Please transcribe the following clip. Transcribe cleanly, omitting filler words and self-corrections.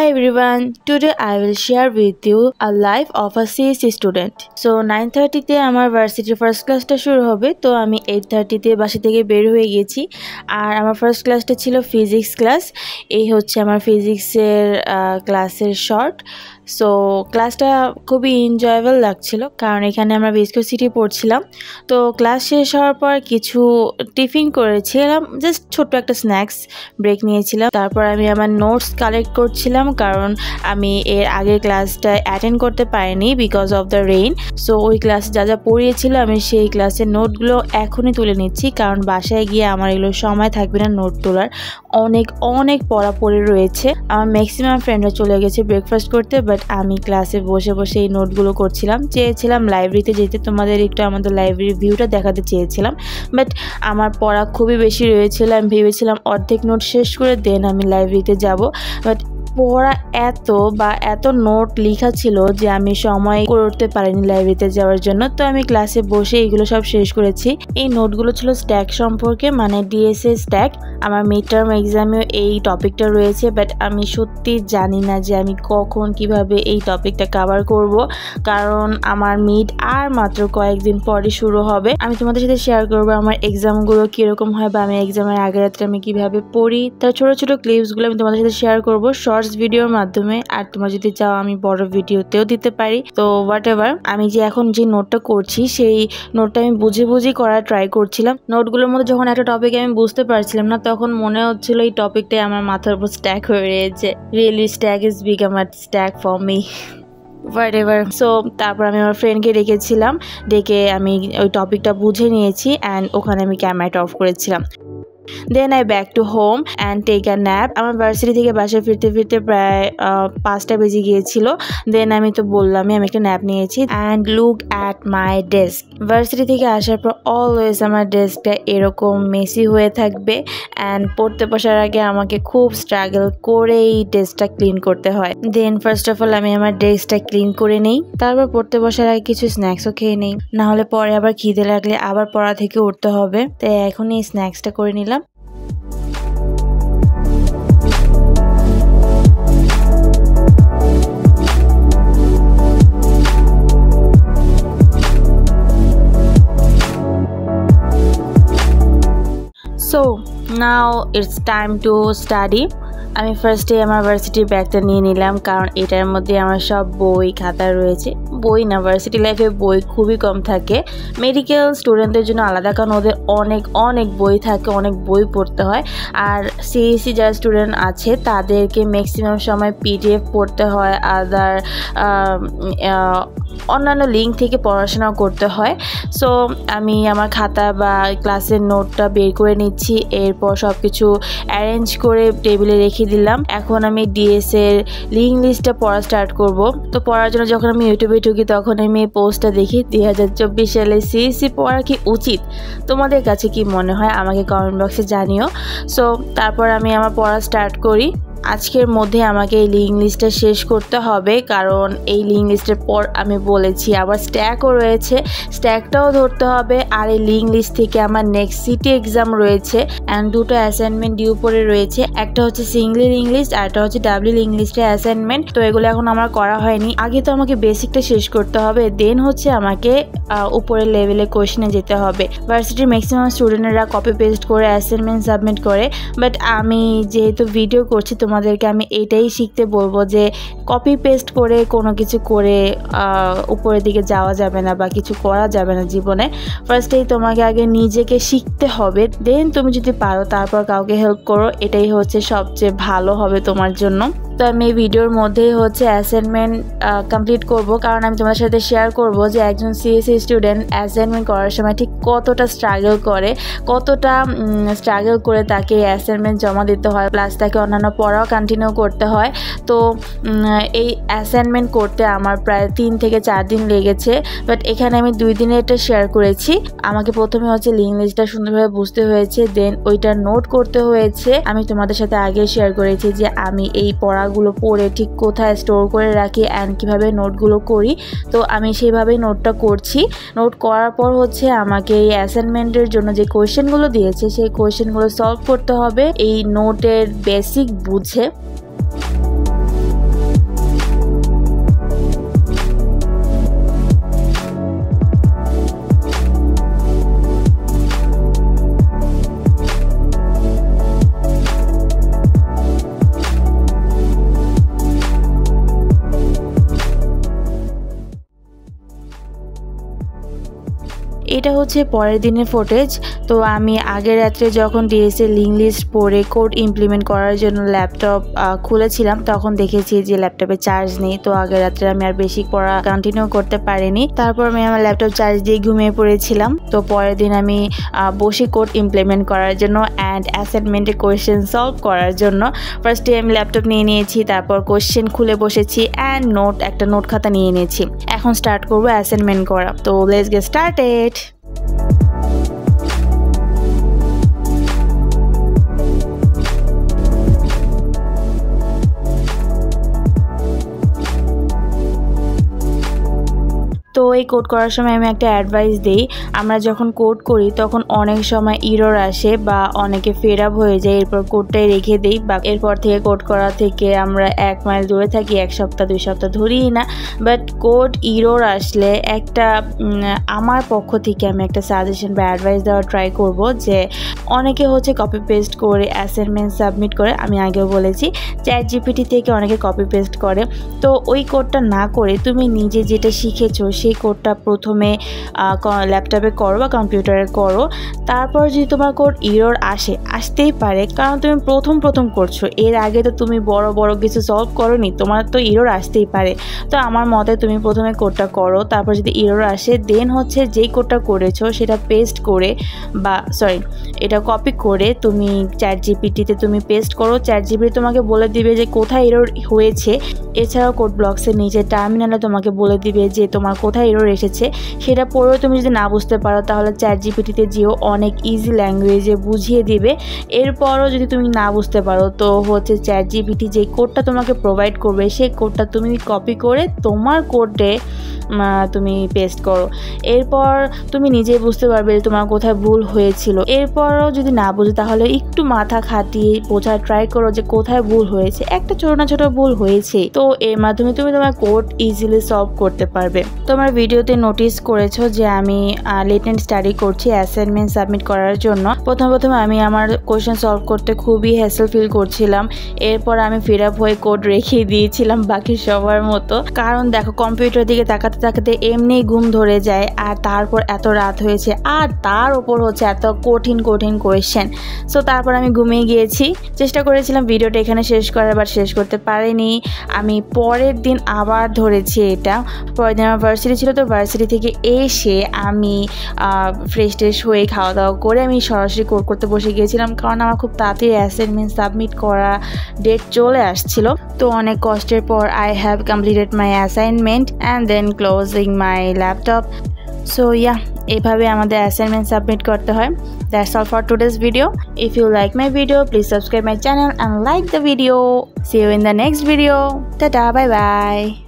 everyone, today I will share with you a life of a CSE student. So 9:30 তে আমার ভার্সিটির first ক্লাসটা শুরু হবে, তো আমি 8:30 তে বাসা থেকে বের হয়ে গেছি। আর আমার ফার্স্ট ক্লাসটা ছিল ফিজিক্স ক্লাস। এই হচ্ছে আমার ফিজিক্সের ক্লাসের শর্ট। সো ক্লাসটা খুবই এনজয়েবল লাগছিল, কারণ এখানে আমরা ভিসকোসিটি পড়ছিলাম। তো ক্লাস শেষ হওয়ার পর কিছু টিফিন করেছিলাম, জাস্ট ছোট্ট একটা স্ন্যাক্স ব্রেক নিয়েছিলাম। তারপর আমি আমার নোটস কালেক্ট করছিলাম, কারণ আমি এর আগের ক্লাসটা অ্যাটেন্ড করতে পারিনি because of the rain. So ওই ক্লাসে যা যা পড়িয়েছিল আমি সেই ক্লাসের নোটগুলো এখনই তুলে নিচ্ছি, কারণ বাসায় গিয়ে আমার এগুলো সময় থাকবে না নোট তোলার। অনেক পড়া পড়ে রয়েছে। আমার ম্যাক্সিমাম ফ্রেন্ডরা চলে গেছে ব্রেকফাস্ট করতে, বাট আমি ক্লাসে বসে বসে এই নোটগুলো করছিলাম। চেয়েছিলাম লাইব্রেরিতে যেতে, তোমাদের একটু আমাদের লাইব্রেরির ভিউটা দেখাতে চেয়েছিলাম, বাট আমার পড়া খুবই বেশি রয়েছিল। আমি ভেবেছিলাম অর্ধেক নোট শেষ করে দেন আমি লাইব্রেরিতে যাব, বাট পড়া এত নোট লেখা ছিল যে আমি সময় করে উঠতে পারিনি লাইব্রেরিতে যাওয়ার জন্য। তো আমি ক্লাসে বসে এগুলো সব শেষ করেছি। এই নোটগুলো ছিল স্ট্যাক সম্পর্কে, মানে ডিএসএ স্ট্যাক। আমার মিড টার্ম এক্সামেও এই টপিকটা রয়েছে, বাট আমি সত্যি জানি না যে আমি কখন কিভাবে এই টপিকটা কভার করব, কারণ আমার মিড আর মাত্র কয়েকদিন পরে শুরু হবে। আমি তোমাদের সাথে শেয়ার করবো আমার এক্সামগুলো কীরকম হয়, বা আমি এক্সামের আগের রাত্রে আমি কীভাবে পড়ি, তার ছোটো ক্লিপসগুলো আমি তোমাদের সাথে শেয়ার করবো শর্টস ভিডিওর মাধ্যমে। আর তোমরা যদি চাও আমি বড় ভিডিওতেও দিতে পারি। তো হোয়াট এভার, আমি যে এখন যে নোটটা করছি সেই নোটটা আমি বুঝে করার ট্রাই করছিলাম। নোটগুলোর মধ্যে যখন একটা টপিক আমি বুঝতে পারছিলাম না, তখন মনে হচ্ছিল এই টপিকটাই আমার মাথার উপর স্ট্যাক হয়ে রয়েছে। Really stack is become a stack for me, whatever. So তারপর আমি আমার ফ্রেন্ডকে ডেকেছিলাম, ডেকে আমি ওই টপিকটা বুঝে নিয়েছি অ্যান্ড ওখানে আমি ক্যামেরাটা অফ করেছিলাম। Then I back to home and take a nap. আমার ভার্সিটি থেকে বাসায় ফিরতে প্রায় 5টা বেজে গিয়েছিল। দেন আমি তো বললামই আমি একটা ন্যাপ নিয়েছি। And look at my desk. Varsity থেকে আসার পর অলওয়েজ আমার ডেস্কটা এরকম মেসি হয়ে থাকবে, অ্যান্ড পড়তে বসার আগে আমাকে খুব স্ট্রাগল করে এই ডেস্কটা ক্লিন করতে হয়। দেন ফার্স্ট অফ অল আমি আমার ডেস্কটা ক্লিন করে নেই, তারপর পড়তে বসার আগে কিছু স্ন্যাক্সও খেয়ে নেই, নাহলে পরে আবার খিদে লাগলে আবার পড়া থেকে উঠতে হবে। তাই এখনই এই স্ন্যাক্সটা করে নিলাম। So now it's time to study. আমি ফার্স্টে আমার ভার্সিটির ব্যাগটা নিয়ে নিলাম, কারণ এটার মধ্যে আমার সব বই খাতা রয়েছে। বই না, ভার্সিটি লাইফে বই খুবই কম থাকে। মেডিকেল স্টুডেন্টদের জন্য আলাদা, কারণ ওদের অনেক বই থাকে, অনেক বই পড়তে হয়। আর সিএসসি যারা স্টুডেন্ট আছে তাদেরকে ম্যাক্সিমাম সময় পিডিএফ পড়তে হয়, আদার অন্যান্য লিঙ্ক থেকে পড়াশোনা করতে হয়। সো আমি আমার খাতা বা ক্লাসের নোটটা বের করে নিচ্ছি, এরপর সব কিছু অ্যারেঞ্জ করে টেবিলে রেখে দিলাম। এখন আমি ডিএসএর লিঙ্ক লিস্টটা পড়া স্টার্ট করব। তো পড়ার জন্য যখন আমি ইউটিউবে ঢুকি, তখন আমি এই পোস্টটা দেখি 2024 সালে সিএসসি পড়া কি উচিত। তোমাদের কাছে কি মনে হয় আমাকে কমেন্ট বক্সে জানিও। সো তারপর আমি আমার পড়া স্টার্ট করি। আজকের মধ্যে আমাকে এই লিঙ্ক লিস্টটা শেষ করতে হবে, কারণ এই লিঙ্ক লিস্টের পর আমি বলেছি আবার স্ট্যাকও রয়েছে, স্ট্যাকটাও ধরতে হবে। আর এই লিঙ্ক লিস্ট থেকে আমার নেক্সট সিটি এক্সাম রয়েছে, অ্যান্ড দুটো অ্যাসাইনমেন্ট ডিউ পড়ে রয়েছে। একটা হচ্ছে সিঙ্গলি লিঙ্ক লিস্ট, আর একটা হচ্ছে ডাবলি লিঙ্ক লিস্টের অ্যাসাইনমেন্ট। তো এগুলো এখন আমার করা হয়নি। আগে তো আমাকে বেসিকটা শেষ করতে হবে, দেন হচ্ছে আমাকে উপরের লেভেলে কোয়েশনে যেতে হবে। ভার্সিটির ম্যাক্সিমাম স্টুডেন্টরা কপি পেস্ট করে অ্যাসাইনমেন্ট সাবমিট করে, বাট আমি যেহেতু ভিডিও করছি তোমাদেরকে আমি এটাই শিখতে বলবো যে কপি পেস্ট করে কোনো কিছু করে উপরের দিকে যাওয়া যাবে না বা কিছু করা যাবে না জীবনে। ফার্স্টেই তোমাকে আগে নিজেকে শিখতে হবে, দেন তুমি যদি পারো তারপর কাউকে হেল্প করো, এটাই হচ্ছে সবচেয়ে ভালো হবে তোমার জন্য। তো আমি এই ভিডিওর মধ্যেই হচ্ছে অ্যাসাইনমেন্ট কমপ্লিট করব, কারণ আমি তোমাদের সাথে শেয়ার করব যে একজন সিএসসি স্টুডেন্ট অ্যাসাইনমেন্ট করার সময় ঠিক কতটা স্ট্রাগল করে তাকে অ্যাসাইনমেন্ট জমা দিতে হয়, প্লাস তাকে অন্যান্য পড়াও কন্টিনিউ করতে হয়। তো এই অ্যাসাইনমেন্ট করতে আমার প্রায় 3 থেকে 4 দিন লেগেছে, বাট এখানে আমি 2 দিনে এটা শেয়ার করেছি। আমাকে প্রথমে হচ্ছে লিঙ্ক লিস্টটা সুন্দরভাবে বুঝতে হয়েছে, দেন ওইটা নোট করতে হয়েছে। আমি তোমাদের সাথে আগে শেয়ার করেছি যে আমি এই পড়াগুলো পড়ে ঠিক কোথায় স্টোর করে রাখি অ্যান্ড কীভাবে নোটগুলো করি। তো আমি সেইভাবেই নোটটা করছি। নোট করার পর হচ্ছে আমাকে এই অ্যাসাইনমেন্টের জন্য যে কোয়েশ্চেনগুলো দিয়েছে সেই কোয়েশ্চেনগুলো সলভ করতে হবে এই নোটের বেসিক বুঝে। এটা হচ্ছে পরের দিনের ফুটেজ। তো আমি আগের রাত্রে যখন ডিএসএ লিঙ্ক লিস্ট পড়ে কোড ইমপ্লিমেন্ট করার জন্য ল্যাপটপ খুলেছিলাম তখন দেখেছি যে ল্যাপটপে চার্জ নেই। তো আগের রাত্রে আমি আর বেশি পড়া কন্টিনিউ করতে পারিনি। তারপর আমি আমার ল্যাপটপ চার্জ দিয়ে ঘুমিয়ে পড়েছিলাম। তো পরের দিন আমি বসে কোড ইমপ্লিমেন্ট করার জন্য অ্যান্ড অ্যাসাইনমেন্টে কোয়েশ্চেন সলভ করার জন্য ফার্স্টে আমি ল্যাপটপ নিয়ে নিয়েছি, তারপর কোয়েশ্চেন খুলে বসেছি অ্যান্ড একটা নোট খাতা নিয়ে নিয়েছি। এখন স্টার্ট করবো অ্যাসাইনমেন্ট করা। তো লেটস গেট স্টার্টেড। তো এই কোড করার সময় আমি একটা অ্যাডভাইস দিই, আমরা যখন কোড করি তখন অনেক সময় এরর আসে বা অনেকে ফেড আপ হয়ে যায়, এরপর কোডটাই রেখে দিই বা এরপর থেকে কোড করা থেকে আমরা 1 মাইল দূরে থাকি, 1 সপ্তাহ 2 সপ্তাহ ধরিই না। বাট কোড এরর আসলে আমার পক্ষ থেকে আমি একটা সাজেশন বা অ্যাডভাইস দেওয়ার ট্রাই করব যে অনেকে হচ্ছে কপি পেস্ট করে অ্যাসাইনমেন্ট সাবমিট করে। আমি আগেও বলেছি চ্যাট জিপিটি থেকে অনেকে কপি পেস্ট করে। তো ওই কোডটা না করে তুমি নিজে যেটা শিখেছো সেই কোডটা প্রথমে ল্যাপটপে করো বা কম্পিউটারে করো। তারপর যদি তোমার কোড এরর আসতেই পারে, কারণ তুমি প্রথম করছো, এর আগে তো তুমি বড় কিছু সলভ করোনি, তোমার তো এরর আসতেই পারে। তো আমার মতে তুমি প্রথমে কোডটা করো, তারপর যদি এরর আসে দেন হচ্ছে যেই কোডটা করেছো সেটা পেস্ট করে এটা কপি করে তুমি চ্যাট জিপিটিতে তুমি পেস্ট করো। চ্যাট জিপিটি তোমাকে বলে দিবে যে কোথায় এরর হয়েছে। এছাড়াও কোড ব্লকসের নিচে টার্মিনালে তোমাকে বলে দিবে যে তোমার কোথায় এরর এসেছে। সেটা পড়েও তুমি যদি না বুঝতে পারো তাহলে চ্যাট জিপিটিতে যেও অনেক ইজি ল্যাঙ্গুয়েজে বুঝিয়ে দিবে। এরপরও যদি তুমি না বুঝতে পারো তো হচ্ছে চ্যাট জিপিটি যে কোডটা তোমাকে প্রোভাইড করবে সেই কোডটা তুমি কপি করে তোমার কোডে তুমি পেস্ট করো। এরপর তুমি নিজেই বুঝতে পারবে তোমার কোথায় ভুল হয়েছিল। এরপরও যদি না বুঝো তাহলে একটু মাথা খাটিয়ে বোঝার ট্রাই করো যে কোথায় ভুল হয়েছে। একটা ছোট ভুল হয়েছে, তো এর মাধ্যমে তুমি তোমার কোড ইজিলি সলভ করতে পারবে। তোমার ভিডিওতে নোটিস করেছো যে আমি লেটেন্ট স্টাডি করছি অ্যাসাইনমেন্ট সাবমিট করার জন্য। প্রথম আমি আমার কোয়েশ্চেন সলভ করতে খুবই হ্যাসেল ফিল করছিলাম। এরপর আমি ফিড আপ হয়ে কোড রেখে দিয়েছিলাম বাকি সবার মতো, কারণ দেখো কম্পিউটার দিকে তাকাতে এমনি ঘুম ধরে যায়, আর তারপর এত রাত হয়েছে আর তার উপর হচ্ছে এত কঠিন কোয়েশ্চেন। সো তারপর আমি ঘুমিয়ে গিয়েছি। চেষ্টা করেছিলাম ভিডিওটা এখানে শেষ করার, বাট শেষ করতে পারিনি। আমি পরের দিন আবার ধরেছি এটা। পরের দিন আমার ভার্সিটি ছিল, তো ভার্সিটি থেকে এসে আমি ফ্রেশ হয়ে খাওয়া দাওয়া করে আমি সরাসরি কোড করতে বসে গিয়েছিলাম, কারণ আমার খুব তাড়াতাড়ি অ্যাসাইনমেন্ট সাবমিট করা ডেট চলে আসছিল। তো অনেক কষ্টের পর I have completed my assignment and then closing my laptop. So yeah, এভাবে আমাদের অ্যাসাইনমেন্ট সাবমিট করতে হয়। That's all for today's video. If you like my video, please subscribe my channel and like the video. See you in the next video. Tada, bye bye.